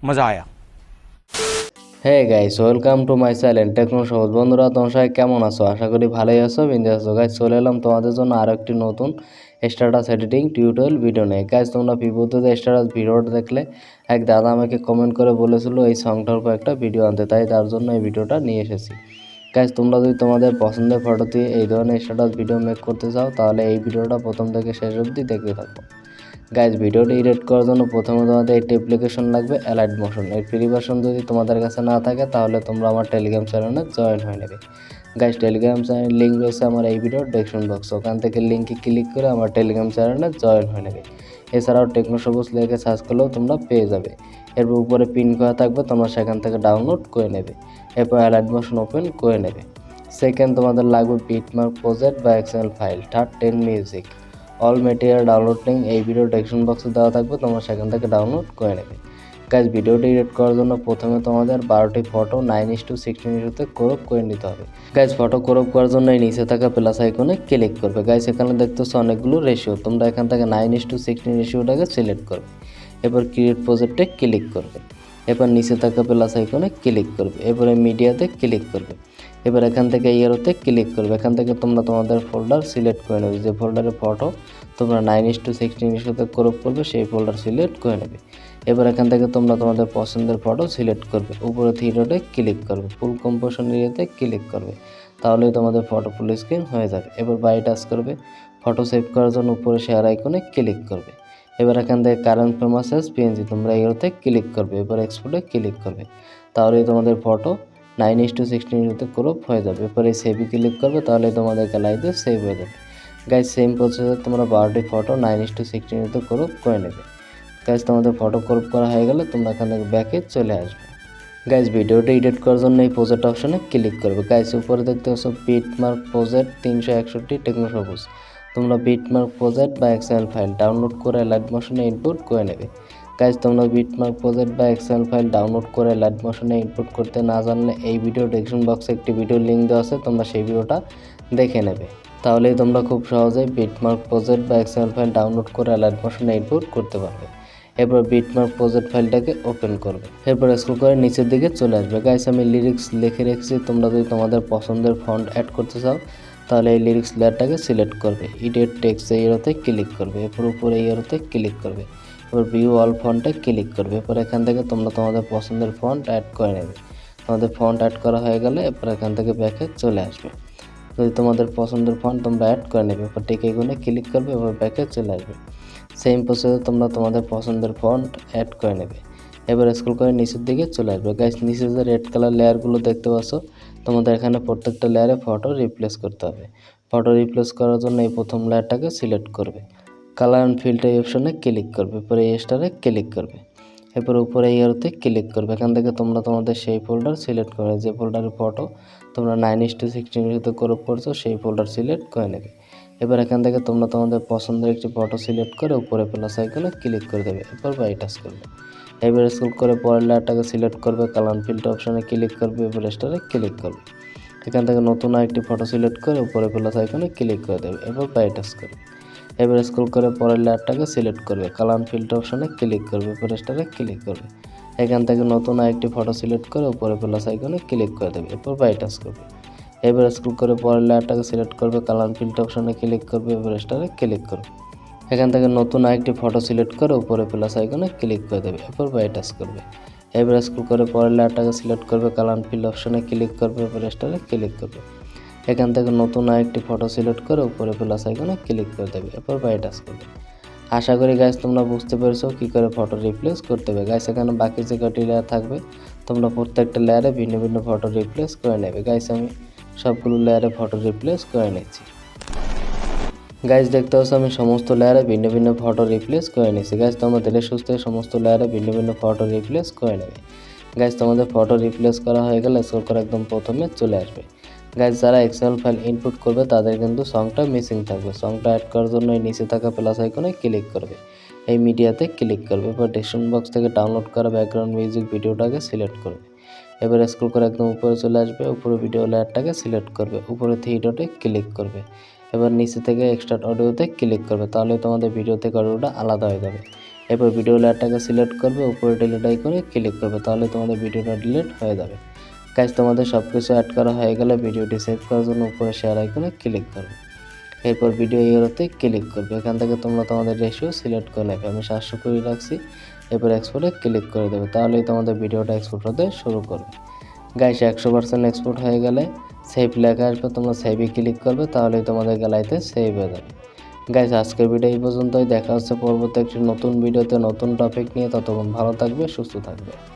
मज़ा आया। Hey guys, welcome to my channel techno Sabuj. বন্ধুরা, তোমরা সবাই কেমন আছো? আশা করি ভালোই আছো, বিন্দাস আছো। গাইস, চলে এলাম তোমাদের জন্য আরো একটি নতুন স্ট্যাটাস এডিটিং টিউটোরিয়াল ভিডিও নিয়ে। গাইস, তোমরা বিপদে স্ট্যাটাস ভিডিওটা দেখলে এক দাদা আমাকে কমেন্ট করে বলেছিল এই সংটার উপর একটা ভিডিও আনতে, তাই তার জন্য এই ভিডিওটা নিয়ে এসেছি। গাইস, তোমরা যদি তোমাদের পছন্দের ফটো দিয়ে এই ধরনের স্ট্যাটাস ভিডিও মেক করতে চাও তাহলে এই ভিডিওটা প্রথম থেকে শেষ অবধি দেখতে থাকো। গাইজ, ভিডিওটি এডিট করার জন্য প্রথমে তোমাদের একটি অ্যাপ্লিকেশন লাগবে, অ্যালাইট মোশন। এর ফ্রি ভার্সন যদি তোমাদের কাছে না থাকে তাহলে তোমরা আমার টেলিগ্রাম চ্যানেলে জয়েন হয়ে নেবে। গাইজ, টেলিগ্রাম চ্যানেল লিঙ্ক রয়েছে আমার এই ভিডিওর ডেসক্রিপশন বক্স, ওখান থেকে লিঙ্কে ক্লিক করে আমার টেলিগ্রাম চ্যানেলে জয়েন হয়ে নেবে। এছাড়াও টেকনো সবুজ লিখে সার্চ করলেও তোমরা পেয়ে যাবে। এরপর উপরে পিন করা থাকবে, তোমরা সেখান থেকে ডাউনলোড করে নেবে। এরপর অ্যালাইট মোশন ওপেন করে নেবে। সেকেন্ড, তোমাদের লাগবে বিটমার্ক, প্রজেক্ট বা XML file. Third, 10 music. All material download link এই ভিডিও ডেসক্রিপশন বক্সে দেওয়া থাকবে, তোমরা সেখান থেকে ডাউনলোড করে নেবে। গাইজ, ভিডিওটি এডিট করার জন্য প্রথমে তোমাদের 12টি ফটো 9:16 ক্রপ করে নিতে হবে। গাইজ, ফটো ক্রপ করার জন্য এই নিচে থাকা প্লাস আইকনে ক্লিক করবে। গাইজ, এখানে দেখতেছো অনেকগুলো রেশিও, তোমরা এখান থেকে 9:16 রেশিওটাকে সিলেক্ট করবে। এরপর ক্রিয়েট প্রজেক্টে ক্লিক করবে। এরপর নিচে থাকা প্লাস আইকনে ক্লিক করবে। এরপরে মিডিয়াতে ক্লিক করবে। এবার এখান থেকে ইয়ারোতে ক্লিক করবে। এখান থেকে তোমরা তোমাদের ফোল্ডার সিলেক্ট করে নেবে, যে ফোল্ডারে ফটো তোমরা 9:16 ক্রপ করবে সেই ফোল্ডার সিলেক্ট করে নেবে। এবার এখান থেকে তোমরা তোমাদের পছন্দের ফটো সিলেক্ট করবে। উপরে থ্রি ডটে ক্লিক করবে, ফুল কম্পোজিশন এরিয়াতে ক্লিক করবে, তাহলেই তোমাদের ফটো ফুল স্ক্রিন হয়ে যাবে। এবার বাই টাচ করবে। ফটো সেভ করার জন্য উপরে শেয়ার আইকনে ক্লিক করবে। এবার এখান থেকে কারেন্ট ফেমাস অ্যাজ পিএনজি তোমরা এগুলোতে ক্লিক করবে। এবার এক্সপোর্টে ক্লিক করবে, তাহলেই তোমাদের ফটো 9:16 ক্রপ হয়ে যাবে। এরপরে সেভে ক্লিক করবে, তাহলে তোমাদের গ্যালারিতে সেভ হয়ে যাবে। গাইজ, সেম প্রসেসে তোমরা 12টি ফটো 9:16 ক্রপ করে নেবে। গাইজ, তোমাদের ফটো ক্রপ করা হয়ে গেলে তোমরা এখান থেকে ব্যাকে চলে আসবে। গাইজ, ভিডিওটি এডিট করার জন্য এই প্রজেক্ট অপশনে ক্লিক করবে। গাইজ, উপরে দেখতে পাচ্ছ বিটমার্ক প্রজেক্ট 361 টেকনো সবুজ। তোমরা বিটমার্ক প্রজেক্ট বা এক্সএমএল ফাইল ডাউনলোড করে অ্যালাইট মোশনে ইনপুট করে নেবে। গাইজ, তোমরা বিটমার্ক প্রজেক্ট বা এক্সএমএল ফাইল ডাউনলোড করে অ্যালাইট মোশনে ইনপুট করতে না জানলে এই ভিডিও ডেসক্রিপশন বক্সে একটি ভিডিও লিঙ্ক দেওয়া আছে, তোমরা সেই ভিডিওটা দেখে নেবে। তাহলেই তোমরা খুব সহজেই বিটমার্ক প্রজেক্ট বা এক্সএমএল ফাইল ডাউনলোড করে অ্যালাইট মোশনে ইনপুট করতে পারবে। এরপর বিটমার্ক প্রজেক্ট ফাইলটাকে ওপেন করবে। এরপর স্ক্রল করে নিচের দিকে চলে আসবে। গাইস, আমি লিরিক্স লিখে রেখেছি, তোমরা যদি তোমাদের পছন্দের ফন্ট অ্যাড করতে চাও তাহলে এই লিরিক্স লেয়ারটাকে সিলেক্ট করবে। এডিট টেক্সট এরোতে ক্লিক করবে। এরপর উপরে এরোতে ক্লিক করবে। এরপর ভিউ অল ফন্টে ক্লিক করবে। এরপর এখান থেকে তোমরা তোমাদের পছন্দের ফন্ট অ্যাড করে নেবে। তোমাদের ফন্ট অ্যাড করা হয়ে গেলে এরপর এখান থেকে ব্যাকে চলে আসবে। যদি তোমাদের পছন্দের ফন্ট তোমরা অ্যাড করে নেবে, এরপর টিক আইকনে ক্লিক করবে, এরপর ব্যাকে চলে আসবে। সেম প্রসেসে তোমরা তোমাদের পছন্দের ফন্ট অ্যাড করে নেবে। এবার স্ক্রল করে নিচের দিকে চলে আসবে। গাইস, নিচে যে রেড কালার লেয়ারগুলো দেখতে পাচ্ছ, তোমাদের এখানে প্রত্যেকটা লেয়ারে ফটো রিপ্লেস করতে হবে। ফটো রিপ্লেস করার জন্য এই প্রথম লেয়ারটাকে সিলেক্ট করবে। কালার অ্যান্ড ফিল্টার অপশনে ক্লিক করবে। এরপরে এই স্টারে ক্লিক করবে। এরপর উপরে এরোতে ক্লিক করবে। এখান থেকে তোমরা তোমাদের সেই ফোল্ডার সিলেক্ট করে, যে ফোল্ডারের ফটো তোমরা 9:16 ক্রপ করছো সেই ফোল্ডার সিলেক্ট করে নেবে। এবার এখান থেকে তোমরা তোমাদের পছন্দের একটি ফটো সিলেক্ট করে উপরে প্লাস আইকনে ক্লিক করে দেবে। এরপর বাই টাচ করবে। এবার স্ক্রল করে পরের লেয়ারটাকে সিলেক্ট করবে, কালার ফিল্টার অপশনে ক্লিক করবে, এবার স্টারে ক্লিক করবে। এখান থেকে নতুন আরেকটি ফটো সিলেক্ট করে উপরে প্লাস আইকনে ক্লিক করে দেবে। এরপর বাই টাচ করবে। এবার স্ক্রল করে পরের লেয়ারটাকে সিলেক্ট করবে, কালার ফিল্টার অপশনে ক্লিক করবে, এরপর স্টারে ক্লিক করবে। এখান থেকে নতুন আরেকটি ফটো সিলেক্ট করে উপরে প্লাস আইকনে ক্লিক করে দেবে। এরপর বাই টাচ করবে। এবার স্ক্রল করে পরের লেয়ারটাকে সিলেক্ট করবে, কালার ফিল্টার অপশনে ক্লিক করবে, এবার স্টারে ক্লিক করবে। এখান থেকে নতুন আরেকটি ফটো সিলেক্ট করে উপরে প্লাস আইকনে ক্লিক করে দেবে। এরপর বাই টাচ করবে। এবার স্ক্রল করে পরের লেয়ারটাকে সিলেক্ট করবে, কালার ফিল্টার অপশনে ক্লিক করবে, এরপর স্টারে ক্লিক করবে। এখান থেকে নতুন আরেকটি ফটো সিলেক্ট করে উপরে প্লাস আইকনে ক্লিক করে দেবে। এরপর বাই টাচ করবে। আশা করি গাইস তোমরা বুঝতে পেরেছো কী করে ফটো রিপ্লেস করতে হবে। গাইস, এখানে বাকি যে কটি লেয়ার থাকবে তোমরা প্রত্যেকটা লেয়ারে ভিন্ন ভিন্ন ফটো রিপ্লেস করে নেবে। গাইস, আমি সবগুলো লেয়ারে ফটো রিপ্লেস করে নিচ্ছি। গাইজ, দেখতে পাচ্ছ আমি সমস্ত লেয়ারে ভিন্ন ভিন্ন ফটো রিপ্লেস করে নিচ্ছি। গাইজ, তোমরা ধীরে সুস্থ সমস্ত লেয়ারে ভিন্ন ভিন্ন ফটো রিপ্লেস করে নেবে। গাইজ, তোমাদের ফটো রিপ্লেস করা হয়ে গেলে স্ক্রল করে একদম প্রথমে চলে আসবে। গাইজ, যারা এক্সএমএল ফাইল ইনপুট করবে তাদের কিন্তু সংটা মিসিং থাকবে। সংটা অ্যাড করার জন্য এই নিচে থাকা প্লাস আইকনে ক্লিক করবে, এই মিডিয়াতে ক্লিক করবে। এরপর ডেসক্রিপশন বক্স থেকে ডাউনলোড করা ব্যাকগ্রাউন্ড মিউজিক ভিডিওটাকে সিলেক্ট করবে। এবার স্ক্রল করে একদম উপরে চলে আসবে, উপরে ভিডিও লেয়ারটাকে সিলেক্ট করবে, উপরে থ্রি ডটে ক্লিক করবে। এবার নিচে থেকে এক্সট্রা অডিওতে ক্লিক করবে, তাহলে তোমাদের ভিডিও থেকে অডিওটা আলাদা হয়ে যাবে। এরপর ভিডিও লেয়ারটাকে সিলেক্ট করবে, উপরে ডিলিট আইকনে ক্লিক করবে, তাহলে তোমাদের ভিডিওটা ডিলিট হয়ে যাবে। গাইস তোমাদের সব কিছু অ্যাড করা হয়ে গেলে ভিডিওটি সেভ করার জন্য উপরে শেয়ার আইকনে ক্লিক করবে। এরপর ভিডিও এরোতে ক্লিক করবে, এখান থেকে তোমরা তোমাদের রেশিও সিলেক্ট করে নেবে। আমি 720 রাখছি। এরপর এক্সপোর্টে ক্লিক করে দেবে, তাহলেই তোমাদের ভিডিওটা এক্সপোর্ট হতে শুরু করবে। গাইস 100% এক্সপোর্ট হয়ে গেলে সেভ লেখা আসবে, তোমরা সেভে ক্লিক করবে, তাহলেই তোমাদের গ্যালারিতে সেভ হয়ে যাবে। গাইস আজকের ভিডিও এই পর্যন্তই, দেখা হচ্ছে পরবর্তী একটি নতুন ভিডিওতে নতুন টপিক নিয়ে। ততক্ষণ ভালো থাকবে, সুস্থ থাকবে।